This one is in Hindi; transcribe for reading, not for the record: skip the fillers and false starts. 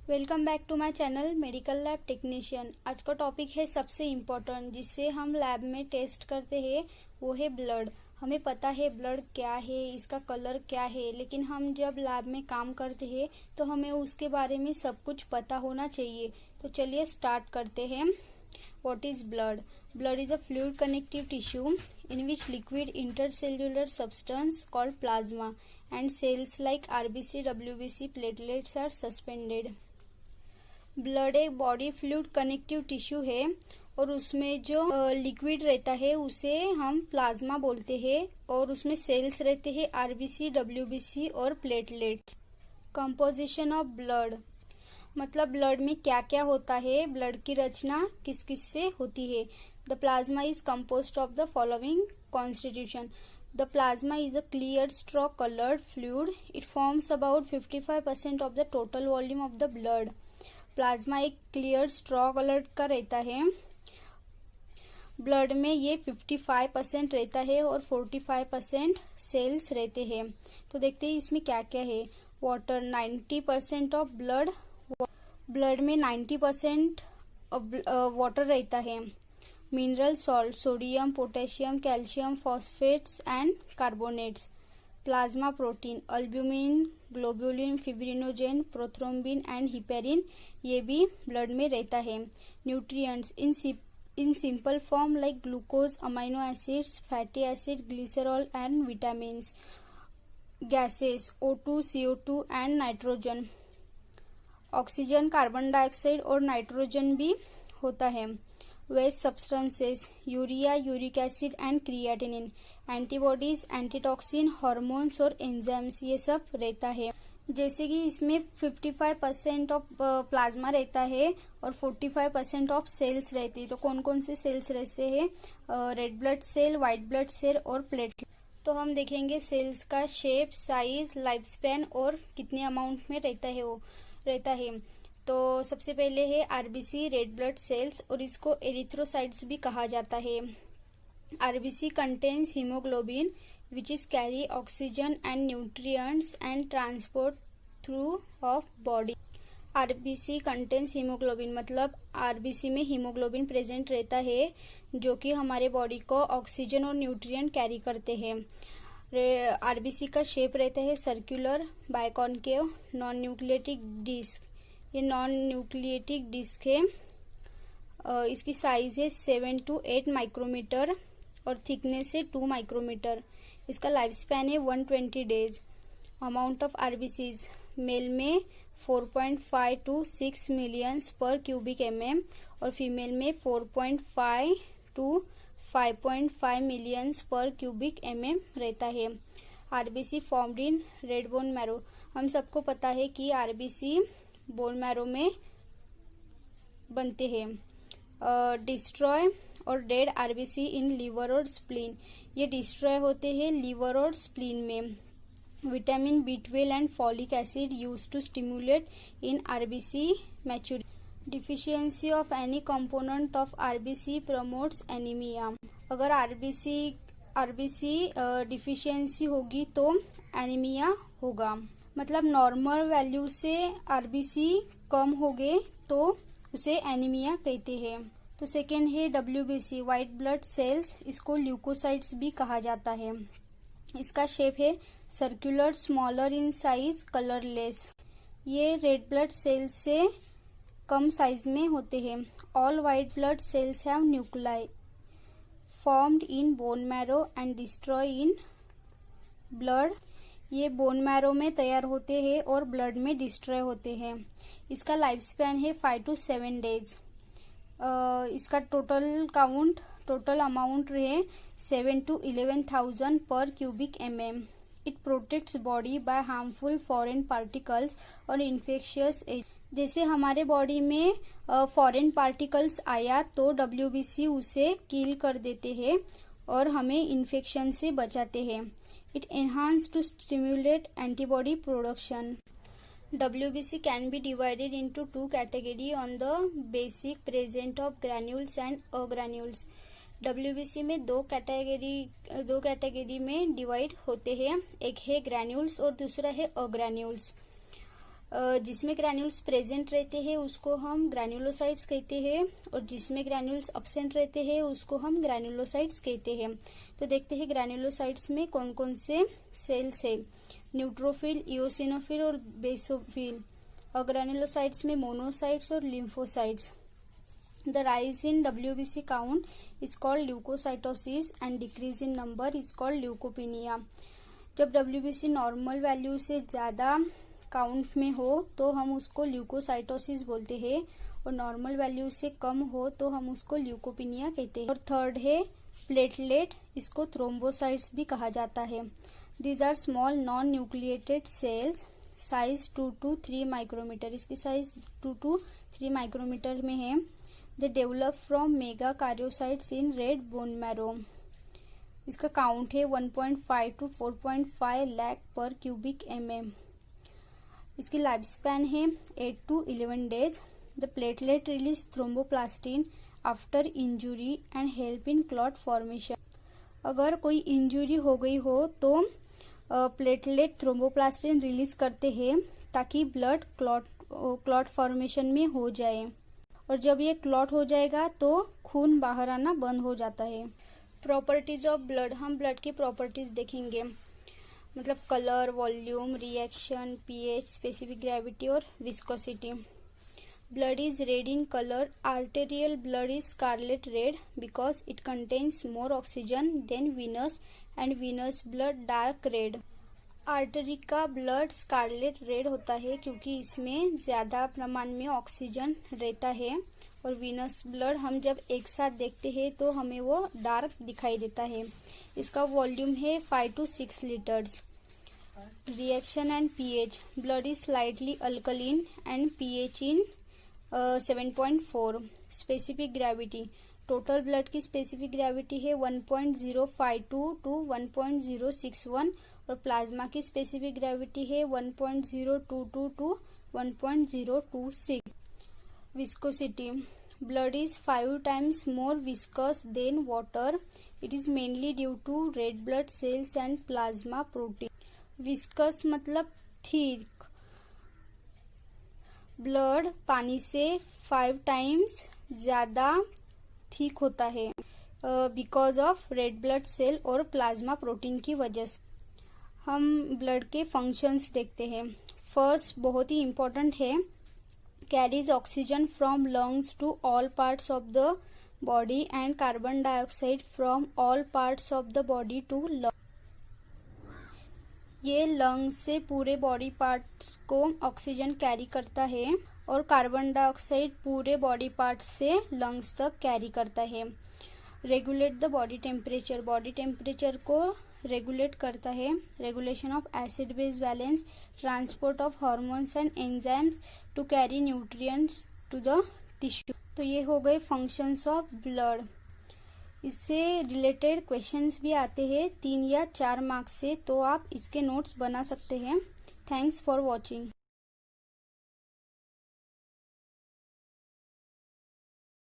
Welcome back to my channel medical lab technician. आज का टॉपिक है सबसे इम्पोर्टेंट, जिससे हम लैब में टेस्ट करते हैं, वो है ब्लड। हमें पता है ब्लड क्या है, इसका कलर क्या है, लेकिन हम जब लैब में काम करते हैं तो हमें उसके बारे में सब कुछ पता होना चाहिए। तो चलिए स्टार्ट करते हैं। What is blood? Blood is a fluid connective tissue in which liquid intercellular substance called plasma and cells like RBC, WBC, platelets are suspended. Blood एक बॉडी फ्लूइड कनेक्टिव टिश्यू है और उसमें जो लिक्विड रहता है उसे हम प्लाज्मा बोलते हैं और उसमें सेल्स रहते हैं आरबीसी, डब्ल्यूबीसी और प्लेटलेट्स। कंपोजिशन ऑफ ब्लड मतलब ब्लड में क्या क्या होता है, ब्लड की रचना किस किस से होती है। The plasma is composed of the following constitution. The plasma is a clear straw coloured fluid. It forms about 55% of the total volume of the blood. Plasma एक क्लियर स्ट्रॉ कलर का रहता है। ब्लड में ये 55% रहता है और 45% सेल्स रहते हैं। तो देखते हैं इसमें क्या क्या है। वाटर 90% ऑफ ब्लड में 90% वाटर रहता है। Mineral salt sodium, potassium, calcium, phosphates and carbonates. Plasma protein albumin, globulin, fibrinogen, prothrombin and heparin, ये भी ब्लड में रहता है। Nutrients in simple form like glucose, amino acids, fatty acid, glycerol and vitamins. Gases O2, CO2 and nitrogen. Oxygen, carbon dioxide और नाइट्रोजन भी होता है। Waste substances urea, uric acid and creatinine. Antibodies, antitoxin, hormones और एंजाइम्स, ये सब रहता है। जैसे कि इसमें 55% ऑफ प्लाज्मा रहता है और 45% ऑफ सेल्स रहती है। तो कौन कौन से सेल्स रहते हैं? Red blood cell, white blood cell और प्लेटलेट। तो हम देखेंगे सेल्स का शेप, साइज, लाइफ स्पैन और कितने अमाउंट में रहता है। तो सबसे पहले है आरबीसी, रेड ब्लड सेल्स, और इसको एरिथ्रोसाइट्स भी कहा जाता है। RBC contains haemoglobin which is carry oxygen and nutrients and transport through of body. RBC contains haemoglobin मतलब आरबीसी में हीमोग्लोबिन प्रेजेंट रहता है जो कि हमारे बॉडी को ऑक्सीजन और न्यूट्रिएंट कैरी करते हैं। आरबीसी का शेप रहता है सर्कुलर, बाइकॉन्केव, नॉन न्यूक्लियटिक डिस्क। ये नॉन न्यूक्लियटिक डिस्क है। इसकी साइज है 7 to 8 माइक्रोमीटर और थिकनेस है 2 माइक्रोमीटर। इसका लाइफ स्पैन है 120 days. Amount of RBCs male में 4.5 to 6 मिलियंस पर क्यूबिक mm और फीमेल में 4.5 to 5.5 मिलियंस पर क्यूबिक mm रहता है। RBC formed in red bone marrow. हम सबको पता है कि आरबीसी बोन मैरो में बनते हैं। डिस्ट्रॉय और डेड आरबीसी इन लीवर और स्प्लीन, ये डिस्ट्रॉय होते हैं लीवर और स्प्लीन में। Vitamin B12 and folic acid use to stimulate in RBC maturity. Deficiency of any component of RBC promotes anaemia. अगर आरबीसी डिफिशियंसी होगी तो एनीमिया होगा। मतलब नॉर्मल वैल्यू से आरबीसी कम हो गए तो उसे एनीमिया कहते हैं। तो सेकेंड है डब्ल्यूबीसी व्हाइट ब्लड सेल्स, इसको ल्यूकोसाइट्स भी कहा जाता है। इसका शेप है circular, smaller in size, colourless. ये रेड ब्लड सेल्स से कम साइज में होते हैं। All white blood cells have nuclei formed in bone marrow and destroy in blood. ये बोन मैरो में तैयार होते हैं और ब्लड में डिस्ट्रॉय होते हैं। इसका लाइफ स्पैन है 5 to 7 डेज। इसका टोटल अमाउंट रहे 7 to 11,000 पर cubic mm। It protects body by harmful foreign particles और इन्फेक्शियस एजेंट। जैसे हमारे बॉडी में फॉरेन पार्टिकल्स आया तो डब्ल्यूबीसी उसे किल कर देते हैं और हमें इन्फेक्शन से बचाते हैं। It enhances to stimulate antibody production. WBC can be divided into two categories on the basic presence of granules and agranules. WBC में दो कैटेगरी में डिवाइड होते हैं, एक है ग्रैन्यूल्स और दूसरा है अग्रैन्यूल्स। जिसमें ग्रैन्यूल्स प्रेजेंट रहते हैं उसको हम ग्रैन्युलोसाइट्स कहते हैं, और जिसमें ग्रैन्यूल्स अब्सेंट रहते हैं उसको हम ग्रैन्युलोसाइट्स कहते हैं। तो देखते हैं ग्रैन्युलोसाइट्स में कौन कौन से सेल्स है। न्यूट्रोफिल, इओसिनोफिल और बेसोफिल। और ग्रैन्युलोसाइट्स में मोनोसाइट्स और lymphocytes. The rise in WBC count is called leukocytosis and decrease in number is called leukopenia। जब WBC नॉर्मल वैल्यू से ज़्यादा काउंट में हो तो हम उसको ल्यूकोसाइटोसिस बोलते हैं, और नॉर्मल वैल्यू से कम हो तो हम उसको ल्यूकोपिनिया कहते हैं। और थर्ड है प्लेटलेट, इसको थ्रोम्बोसाइट्स भी कहा जाता है। These are small non nucleated cells, size 2 to 3 micrometer. इसकी साइज 2 to 3 माइक्रोमीटर में है। They develop from megakaryocytes in red bone marrow. इसका काउंट है 1.5 to 4.5 लाख पर क्यूबिक mm। इसकी लाइफ स्पैन है 8 to 11 days. The platelet release thromboplastin after injury and help in clot formation. अगर कोई इंजुरी हो गई हो तो प्लेटलेट थ्रोम्बोप्लास्टिन रिलीज करते हैं ताकि ब्लड क्लॉट फॉर्मेशन में हो जाए, और जब ये क्लॉट हो जाएगा तो खून बाहर आना बंद हो जाता है। प्रॉपर्टीज ऑफ ब्लड, हम ब्लड की प्रॉपर्टीज देखेंगे, मतलब colour, volume, reaction, pH, specific gravity और viscosity. Blood is red in colour. Arterial blood is scarlet red because it contains more oxygen than venous, and venous blood dark red. Artery का ब्लड स्कारलेट रेड होता है क्योंकि इसमें ज्यादा प्रमाण में ऑक्सीजन रहता है, और वीनस ब्लड हम जब एक साथ देखते हैं तो हमें वो डार्क दिखाई देता है। इसका वॉल्यूम है 5 to 6 litres. Reaction and pH, blood is slightly alkaline and pH in 7.4। Specific gravity, total blood की स्पेसिफिक ग्रेविटी है 1.052 to 1.061, और प्लाज्मा की स्पेसिफिक ग्रेविटी है 1.022 to 1.026। Viscosity, blood is 5 times more viscous than water. It is mainly due to red blood cells and plasma protein. Viscous मतलब थिक। ब्लड पानी से 5 times ज्यादा थिक होता है because of red blood cell और प्लाज्मा प्रोटीन की वजह से। हम ब्लड के फंक्शंस देखते हैं। फर्स्ट बहुत ही इम्पोर्टेंट है, carries oxygen from lungs to all parts of the body and carbon dioxide from all parts of the body to lungs। ये लंग्स से पूरे बॉडी पार्ट्स को ऑक्सीजन कैरी करता है, और कार्बन डाइऑक्साइड पूरे बॉडी पार्ट्स से लंग्स तक कैरी करता है। Regulate the body temperature, body temperature को रेगुलेट करता है। Regulation of acid base balance, transport of hormones and enzymes to carry nutrients to the tissue. तो ये हो गए फंक्शंस ऑफ ब्लड। इससे रिलेटेड क्वेश्चंस भी आते हैं 3 या 4 मार्क्स से, तो आप इसके नोट्स बना सकते हैं। Thanks for watching.